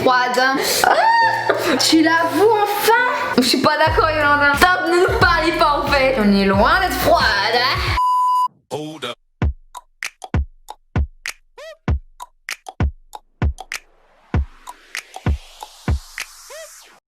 froide. Tu l'avoues enfin? Je suis pas d'accord, Yolanda. Stop, ne nous parlez pas en fait. On est loin d'être froide. Hold up.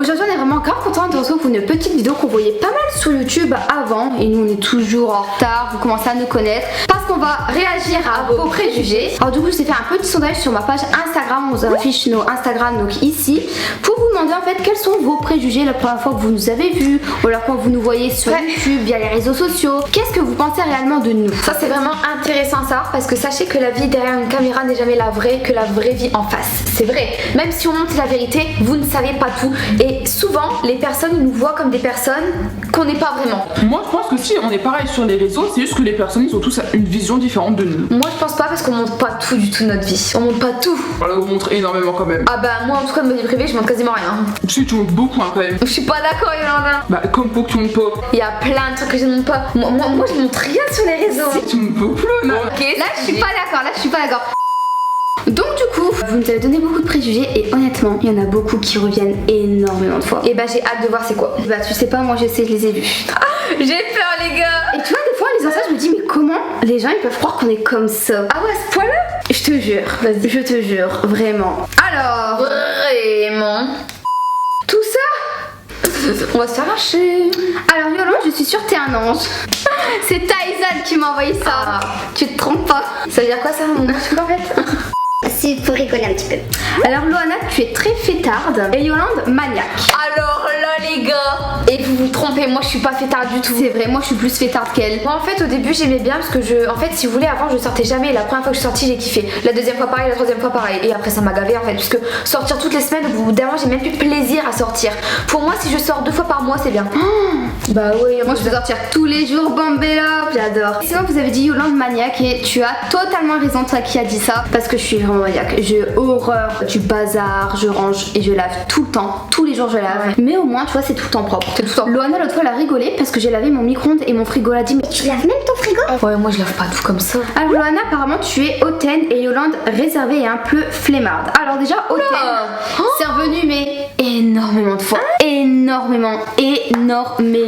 Aujourd'hui on est vraiment grave content de retrouver pour une petite vidéo qu'on voyait pas mal sur YouTube avant. Et nous on est toujours en retard, vous commencez à nous connaître. Parce qu'on va réagir à vos préjugés. Alors du coup je vous ai fait un petit sondage sur ma page Instagram. On vous affiche nos Instagram donc ici. Pour vous demander en fait quels sont vos préjugés la première fois que vous nous avez vus. Ou alors quand vous nous voyez sur YouTube, via les réseaux sociaux. Qu'est-ce que vous pensez réellement de nous? Ça c'est vraiment intéressant à savoir parce que sachez que la vie derrière une caméra n'est jamais la vraie que la vraie vie en face. C'est vrai. Même si on montre la vérité, vous ne savez pas tout. Et souvent, les personnes ils nous voient comme des personnes qu'on n'est pas vraiment. Moi, je pense que si on est pareil sur les réseaux, c'est juste que les personnes ils ont tous une vision différente de nous. Moi, je pense pas parce qu'on montre pas tout du tout de notre vie. On montre pas tout. Voilà, on montre énormément quand même. Ah bah moi en tout cas de ma vie privée, je montre quasiment rien. Si tu montres beaucoup quand même. Je suis pas d'accord, Yolanda. Bah comme pour que tu montres pas. Il y a plein de trucs que je ne montre pas. Moi je montre rien sur les réseaux. Si tu montres beaucoup plus, non. Ok, là je suis pas d'accord, Donc du coup, vous nous avez donné beaucoup de préjugés et honnêtement, il y en a beaucoup qui reviennent énormément de fois. Et bah j'ai hâte de voir c'est quoi. Bah tu sais pas, moi je sais, je les ai vus. J'ai peur les gars. Et tu vois, des fois en lisant ça, je me dis mais comment les gens ils peuvent croire qu'on est comme ça? Ah ouais, à ce point-là? Je te jure, vas-y, je te jure, vraiment. Alors, Vraiment? Tout ça? On va se faire lâcher. alors Yolande, je suis sûre que t'es un ange. C'est Taïzan qui m'a envoyé ça. Ah. Tu te trompes pas. Ça veut dire quoi ça mon truc en fait? C'est pour rigoler un petit peu. Alors Loana, tu es très fêtarde et Yolande, maniaque. Alors là les gars. Et vous vous trompez, moi je suis pas fêtarde du tout. C'est vrai, moi je suis plus fêtarde qu'elle. Moi en fait au début j'aimais bien parce que en fait si vous voulez avant je sortais jamais. La première fois que je suis sortie j'ai kiffé. La deuxième fois pareil, la troisième fois pareil. Et après ça m'a gavé en fait puisque sortir toutes les semaines au bout d'un mois j'ai même plus de plaisir à sortir. Pour moi si je sors 2 fois par mois c'est bien. Bah oui, moi je peux sortir tous les jours, Bambella, j'adore. Sinon vous avez dit Yolande maniaque et tu as totalement raison, toi qui a dit ça, parce que je suis vraiment maniaque. J'ai horreur du bazar, je range et je lave tout le temps, tous les jours je lave. Mais au moins tu vois c'est tout le temps propre. C'est tout le temps. Loana l'autre fois elle a rigolé parce que j'ai lavé mon micro-ondes et mon frigo. Elle a dit mais Tu laves même ton frigo? Ouais moi je lave pas tout comme ça. alors Loana apparemment tu es hautaine et Yolande réservée et un peu flemmarde. Alors déjà hautaine, c'est revenu mais énormément de fois. Énormément.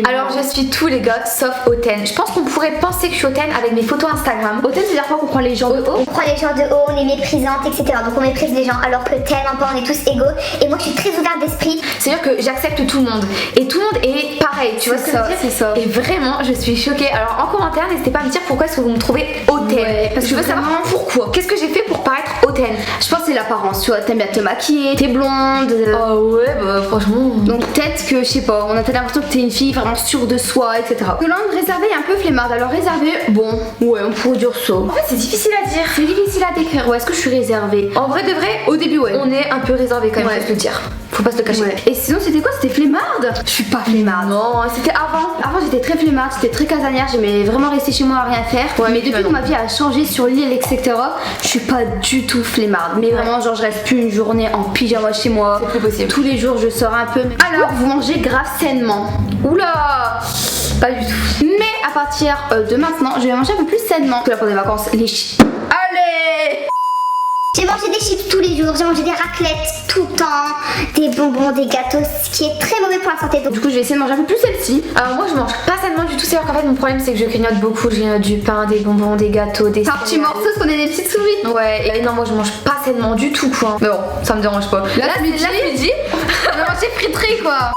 Alors je suis tous les gars sauf hautaine. Je pense qu'on pourrait penser que je suis hautaine avec mes photos Instagram. Hautaine c'est-à-dire quoi? Qu'on prend les gens de haut? On prend les gens de haut, on est méprisante, etc. Donc on méprise les gens alors que tellement pas, on est tous égaux. Et moi je suis très ouverte d'esprit. C'est-à-dire que j'accepte tout le monde. Et tout le monde est pareil, tu vois ce que je veux dire? C'est ça. Et vraiment je suis choquée. Alors en commentaire n'hésitez pas à me dire pourquoi est-ce que vous me trouvez hautaine. Ouais, parce je veux que savoir vraiment- pourquoi. Qu'est-ce que j'ai fait pour paraître hautaine? Je pense que c'est l'apparence, tu vois, t'aimes bien te maquiller, t'es blonde. Oh ouais bah franchement. Donc peut-être que, je sais pas, on a peut-être l'impression que t'es une fille vraiment sûre de soi, etc. Yolande réservée et un peu flemmarde. Alors réservée, bon, ouais, on pourrait dire ça. En fait c'est difficile à dire. C'est difficile à décrire. Ouais, est-ce que je suis réservée? En vrai de vrai, Au début, ouais. on est un peu réservé quand même, Ouais. faut se le dire. Faut pas se le cacher. Ouais. Et sinon, c'était quoi? C'était flemmarde? Je suis pas flemmarde. Non, c'était avant. Avant, j'étais très flemmarde, j'étais très casanière, j'aimais vraiment rester chez moi à rien faire. Ouais, mais puis depuis que ma vie a changé sur l'île, etc., je suis pas du tout flemmarde. Mais vraiment, genre, je reste plus une journée en pyjama chez moi. C'est plus possible. Tous les jours, je sors un peu. Alors, vous mangez grave sainement. Oula. Pas du tout. Mais à partir de maintenant, je vais manger un peu plus sainement. Parce que là, pour des vacances, les chips. Allez! J'ai mangé des chips tous les jours, j'ai mangé des raclettes tout le temps, des bonbons, des gâteaux, ce qui est très mauvais pour la santé. Donc Du coup, je vais essayer de manger un peu plus celle-ci. Alors moi je mange pas sainement du tout, c'est-à-dire qu'en fait mon problème c'est que je grignote beaucoup, je grignote du pain, des bonbons, des gâteaux, des Un petit céréales. morceau, parce qu'on est des petites souris. Ouais, et non moi je mange pas sainement du tout quoi. Mais bon, ça me dérange pas. Là, ce midi, on va manger friterie, quoi.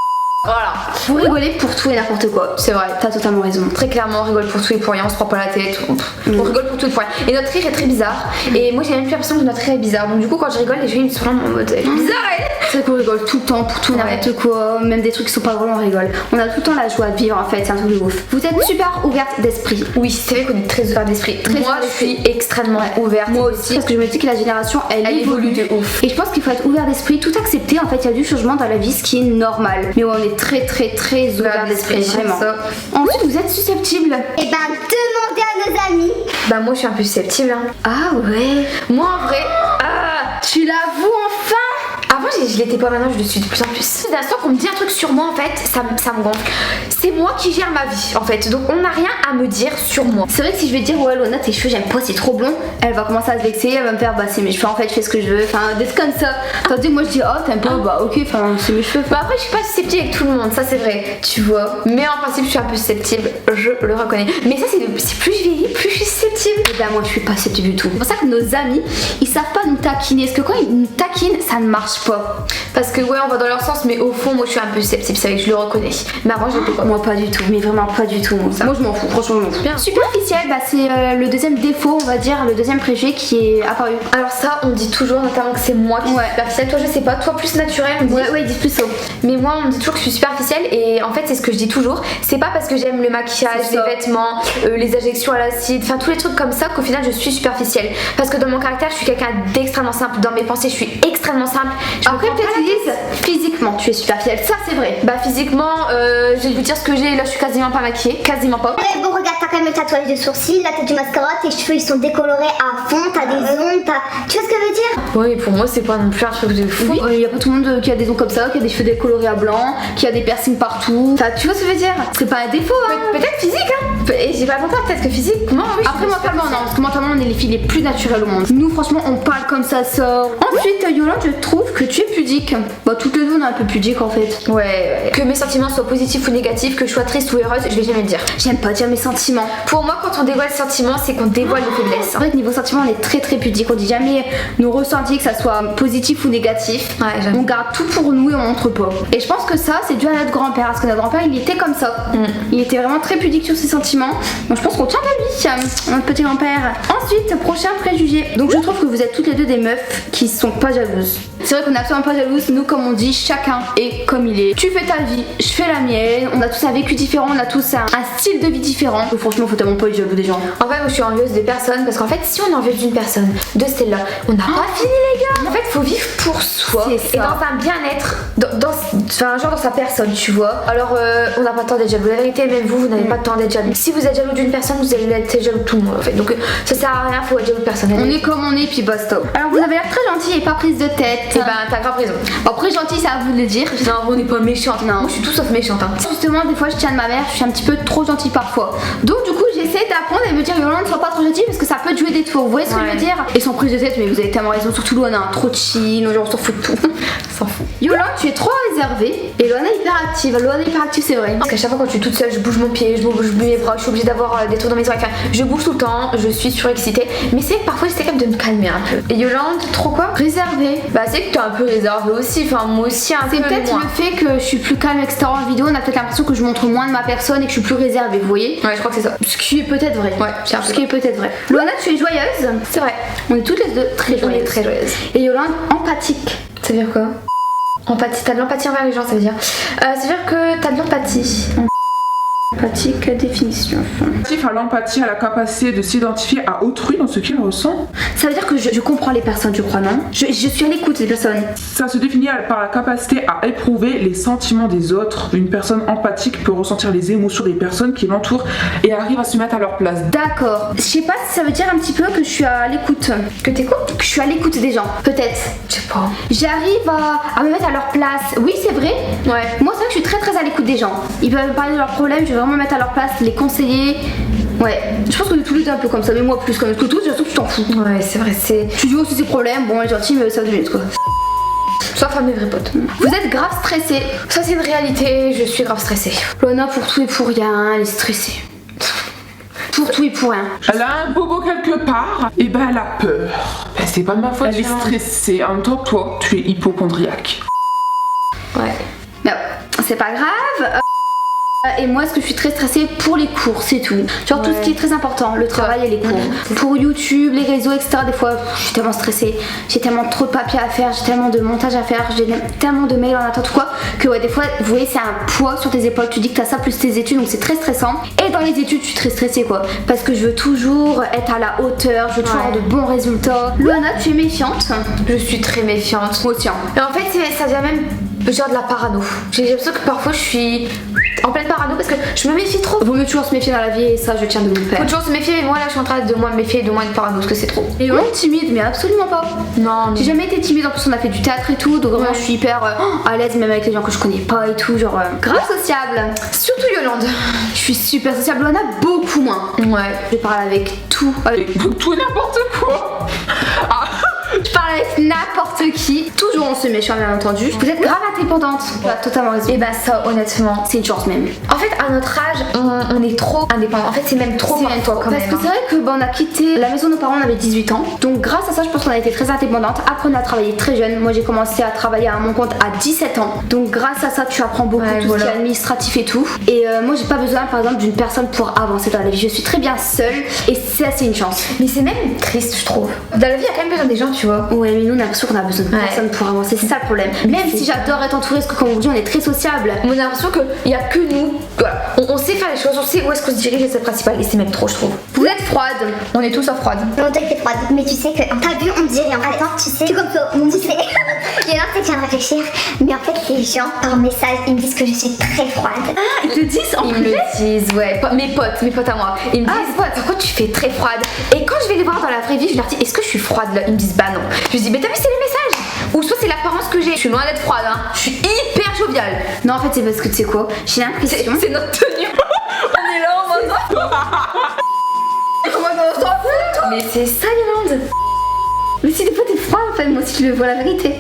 Voilà. Vous rigolez pour tout et n'importe quoi. C'est vrai. T'as totalement raison. Très clairement, on rigole pour tout et pour rien, on se prend pas la tête, on rigole pour tout et pour rien. Et notre rire est très bizarre. Et moi j'ai même plus l'impression que notre rire est bizarre. Donc du coup quand je rigole, les gens ils me sont vraiment en mode elle est bizarre elle. C'est vrai qu'on rigole tout le temps pour tout et n'importe quoi, même des trucs qui sont pas drôles, on rigole. On a tout le temps la joie de vivre en fait, c'est un truc de ouf. Vous êtes super ouverte d'esprit. Oui, c'est vrai qu'on est très ouvert d'esprit. Très Moi ouvert je d'esprit. suis extrêmement ouverte. Moi aussi, parce que je me dis que la génération elle évolue de ouf. Et je pense qu'il faut être ouvert d'esprit, tout accepter. En fait, il y a du changement dans la vie, ce qui est normal. Mais ouais, on est très ouvert d'esprit, vraiment. ça. Ensuite, vous êtes susceptible. et ben demandez à nos amis. Bah moi je suis un peu susceptible hein. Ah ouais. Moi en vrai, Tu l'avoues enfin. avant je l'étais pas, maintenant je le suis de plus en plus. C'est l'instant qu'on me dit un truc sur moi en fait, ça me gonfle. C'est moi qui gère ma vie en fait, donc on n'a rien à me dire sur moi. C'est vrai que si je vais dire ouais Loana tes cheveux j'aime pas c'est trop blond, elle va commencer à se vexer, elle va me faire bah c'est mes cheveux en fait je fais ce que je veux, enfin des trucs comme ça. Tandis que moi je dis oh t'aimes pas bah ok enfin c'est mes cheveux. Bah après je suis pas susceptible avec tout le monde, ça c'est vrai, tu vois. Mais en principe je suis un peu susceptible, je le reconnais. Mais ça c'est plus je vieillis, plus je suis susceptible. Et bah moi je suis pas susceptible du tout. C'est pour ça que nos amis ils savent pas nous taquiner, parce que quand ils nous taquinent ça ne marche pas. Parce que ouais on va dans leur sens, mais au fond moi je suis un peu susceptible, c'est vrai que je le reconnais. Mais avant j'étais pas. Moi pas du tout, mais vraiment pas du tout. Moi je m'en fous, franchement je m'en fous. Bien. Superficiel, bah c'est le deuxième défaut, on va dire, le deuxième préjugé qui est apparu. Alors ça on dit toujours notamment que c'est moi qui suis superficielle, toi je sais pas, toi plus naturel on dit. Ouais ils disent plus ça. Mais moi on me dit toujours que je suis superficielle et en fait c'est ce que je dis toujours, c'est pas parce que j'aime le maquillage, les vêtements, les injections à l'acide, enfin tous les trucs comme ça qu'au final je suis superficielle. Parce que dans mon caractère je suis quelqu'un d'extrêmement simple, dans mes pensées je suis extrêmement simple. Après peut-être ils disent physiquement tu es superficielle, ça c'est vrai. Bah physiquement je vais vous dire ce que j'ai, là je suis quasiment pas maquillée, quasiment pas. Ouais, bon regarde, t'as quand même le tatouage de sourcils, là t'as du mascara, tes cheveux ils sont décolorés à fond, t'as des ongles, tu vois ce que je veux dire? Oui pour moi c'est pas non plus un truc de fou. Oui, y a pas tout le monde qui a des ongles comme ça, qui a des cheveux décolorés à blanc, qui a des piercings partout. Enfin tu vois ce que je veux dire? C'est pas un défaut hein. Peut-être physique hein. Et j'ai pas le contraire, peut-être que physiquement oui. Après mentalement non, parce que mentalement on est les filles les plus naturelles au monde. Nous franchement on parle comme ça sort. Ensuite Yolande je trouve que tu es pudique. Bah toutes les deux on est un peu pudique en fait. Ouais. Que mes sentiments soient positifs ou négatifs, que je sois triste ou heureuse, je vais jamais le dire. J'aime pas dire mes sentiments. Pour moi quand on dévoile les sentiments c'est qu'on dévoile nos faiblesses. C'est vrai que niveau sentiments on est très très pudique. On dit jamais nos ressentis que ça soit positif ou négatif. Ouais, j'aime. On garde tout pour nous et on montre pas. Et je pense que ça c'est dû à notre grand-père. Parce que notre grand-père il était comme ça. Il était vraiment très pudique sur ses sentiments. Donc je pense qu'on tient à lui, notre petit grand-père. Ensuite, prochain préjugé. Donc je trouve que vous êtes toutes les deux des meufs qui sont pas jalouses. C'est vrai qu'on est absolument pas jalouses. Nous comme on dit, chacun est comme il est. Tu fais ta vie, je fais la mienne. On a tous un vécu différent, on a tous un style de vie différent. Donc franchement faut tellement pas être jaloux des gens. En fait moi je suis envieuse des personnes parce qu'en fait si on est envieuse d'une personne, de celle-là, on n'a pas fini les gars. En fait faut vivre pour soi et dans un bien-être, dans sa personne tu vois. Alors on n'a pas le temps d'être jaloux. La vérité même vous n'avez pas le temps d'être jaloux. Si vous êtes jaloux d'une personne vous allez être jaloux de tout le monde en fait. Donc ça sert à rien, faut être jaloux de personne. On est comme on est puis basta. Alors vous avez l'air très gentil et pas prise de tête. Et ben t'as grave raison. Après gentil c'est à vous de le dire. Non on n'est pas méchante. Non. Moi je suis tout sauf méchante hein. Justement des fois je tiens de ma mère, je suis un petit peu trop gentille parfois. Donc du coup j'essaie d'apprendre et me dire Yolande sois pas trop gentille parce que ça peut te jouer des tours. Vous voyez ce que je veux dire? Et sans prise de tête mais vous avez tellement raison. Surtout Loana trop chill, on s'en fout de tout. S'en fout. Yolande tu es trop réservée et Loana hyper active. Loana hyper active c'est vrai. Parce qu'à chaque fois quand je suis toute seule je bouge mon pied, je bouge mes bras, je suis obligée d'avoir des trucs dans mes oreilles. Enfin, je bouge tout le temps, je suis surexcitée. Mais c'est que parfois j'essaie quand même de me calmer un peu. Et Yolande, trop quoi? Réservée. Bah c'est que t'es un peu réservée aussi, enfin moi aussi un peu. C'est peut-être le fait que je suis plus calme etc en vidéo, on a peut-être l'impression que je montre moins de ma personne et que je suis plus réservée, vous voyez? Ouais je crois que c'est ça. Ce qui est peut-être vrai. Ouais, ce qui est peut-être vrai. Loana tu es joyeuse. C'est vrai. On est toutes les deux très joyeuses. On est très joyeuses. Et Yolande empathique. Ça veut dire quoi? Empathie, t'as de l'empathie envers les gens, ça veut dire. Ça veut dire que t'as de l'empathie. Empathique, définition. À l'empathie, à la capacité de s'identifier à autrui dans ce qu'il ressent. Ça veut dire que je comprends les personnes, je crois, non? Je suis à l'écoute des personnes. Ça se définit par la capacité à éprouver les sentiments des autres. Une personne empathique peut ressentir les émotions des personnes qui l'entourent et arrive à se mettre à leur place. D'accord. Je sais pas si ça veut dire un petit peu que je suis à l'écoute. Que t'écoutes? Que je suis à l'écoute des gens, peut-être. Je sais pas. J'arrive à me mettre à leur place. Oui, c'est vrai. Ouais. Moi, c'est vrai que je suis très très à l'écoute des gens. Ils peuvent me parler de leurs problèmes, je vais vraiment me mettre à leur place, les conseiller. Ouais, je pense qu'on est tous les deux un peu comme ça, mais moi plus comme que tous, surtout que tu t'en fous. Ouais, c'est vrai, c'est. Tu dis aussi ses problèmes, bon, elle est gentille, mais ça 2 minutes quoi. Sauf à mes vrais potes. Vous êtes grave stressée. Ça, c'est une réalité, je suis grave stressée. Loana, pour tout et pour rien, elle est stressée. Pour tout et pour rien. Elle a un bobo quelque part, et ben elle a peur. Ben, c'est pas de ma faute, elle est stressée. En même temps, toi, tu es hypocondriaque. Ouais. Mais c'est pas grave. Et moi, est-ce que je suis très stressée pour les cours, c'est tout. Genre tout ce qui est très important, le travail et les cours. Pour YouTube, les réseaux, etc. Des fois, je suis tellement stressée. J'ai tellement trop de papiers à faire, j'ai tellement de montage à faire, j'ai tellement de mails en attente ou quoi, que ouais, des fois, vous voyez, c'est un poids sur tes épaules. Tu dis que t'as ça plus tes études, donc c'est très stressant. Et dans les études, je suis très stressée quoi. Parce que je veux toujours être à la hauteur, je veux toujours avoir de bons résultats. Loana, tu es méfiante? Je suis très méfiante. Moi aussi. Et en fait, ça vient même genre de la parano. J'ai l'impression que parfois je suis en pleine parano parce que je me méfie trop. Vaut mieux toujours se méfier dans la vie et ça je tiens de mon père. Faut toujours se méfier, mais moi là je suis en train de moins me méfier, de moins être parano parce que c'est trop. Et vraiment timide, mais absolument pas. Non, J'ai jamais été timide, en plus on a fait du théâtre et tout, donc vraiment je suis hyper à l'aise même avec les gens que je connais pas et tout, genre grave sociable. surtout Yolande. Je suis super sociable, on a beaucoup moins. Ouais. Je parle avec tout. Tout et n'importe quoi. Ah. Je parle avec n'importe qui. Toujours on se méchant bien entendu. Vous êtes grave indépendante. Tu as totalement raison. Et bah ça honnêtement, C'est une chance même. en fait à notre âge, on est trop indépendant. En fait c'est même trop parfois quand Parce même. que c'est vrai que on a quitté la maison de nos parents, on avait 18 ans. Donc grâce à ça, je pense qu'on a été très indépendante. Après on a travaillé très jeune. Moi j'ai commencé à travailler à mon compte à 17 ans. Donc grâce à ça, tu apprends beaucoup Ouais, tout voilà. ce qui est administratif et tout. Et moi j'ai pas besoin par exemple d'une personne pour avancer dans la vie. Je suis très bien seule et ça c'est une chance. Mais c'est même triste je trouve. Dans la vie il y a quand même besoin des gens tu vois. Ouais, mais nous on a l'impression qu'on a besoin de Ouais. personne pour avancer. C'est ça le problème. Même si j'adore être entourée, parce que comme on dit, on est très sociable. On a l'impression qu'il y a que nous. Voilà. On sait faire les choses, on sait où est-ce qu'on se dirige et c'est le principal et c'est même trop je trouve. Vous êtes froide. On est tous à froide. On dirait que t'es froide, mais tu sais que t'as vu, on dirait en fait. Attends, tu sais, tout comme toi, on disait. Il y en a peut-être qui viennent de réfléchir, mais en fait, les gens par message, ils me disent que je suis très froide. Ils te disent en Ils me privé. le disent, ouais. Mes potes à moi. Ils me disent, par contre, tu fais très froide. Et quand je vais les voir dans la vraie vie, je leur dis, est-ce que je suis froide là? Ils me disent, bah non. Je dis, mais t'as vu, c'est les messages. Ou soit c'est l'apparence que j'ai. Je suis loin d'être froide, hein. Je suis hyper joviale. Non, en fait, c'est parce que tu sais quoi, j'ai l'impression. C'est notre tenue. On est là en mode. Mais c'est ça, Yolande. Mais si des fois t'es froide en fait, moi si tu le vois la vérité.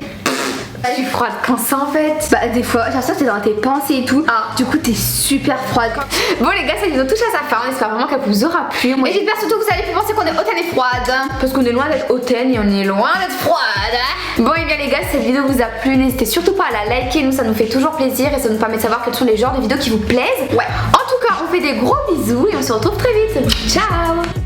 Je suis froide quand ça en fait. Bah des fois, j'ai l'impression que t'es dans tes pensées et tout. Ah. Du coup t'es super froide. Bon les gars, cette vidéo touche à sa fin. On espère vraiment qu'elle vous aura plu. Moi, Et j'espère surtout que vous allez plus penser qu'on est hautaine et froide. parce qu'on est loin d'être hautaine et on est loin d'être froide. Bon et bien les gars, si cette vidéo vous a plu, n'hésitez surtout pas à la liker. Nous ça nous fait toujours plaisir et ça nous permet de savoir quels sont les genres de vidéos qui vous plaisent. Ouais. En tout cas, on fait des gros bisous et on se retrouve très vite. Ciao.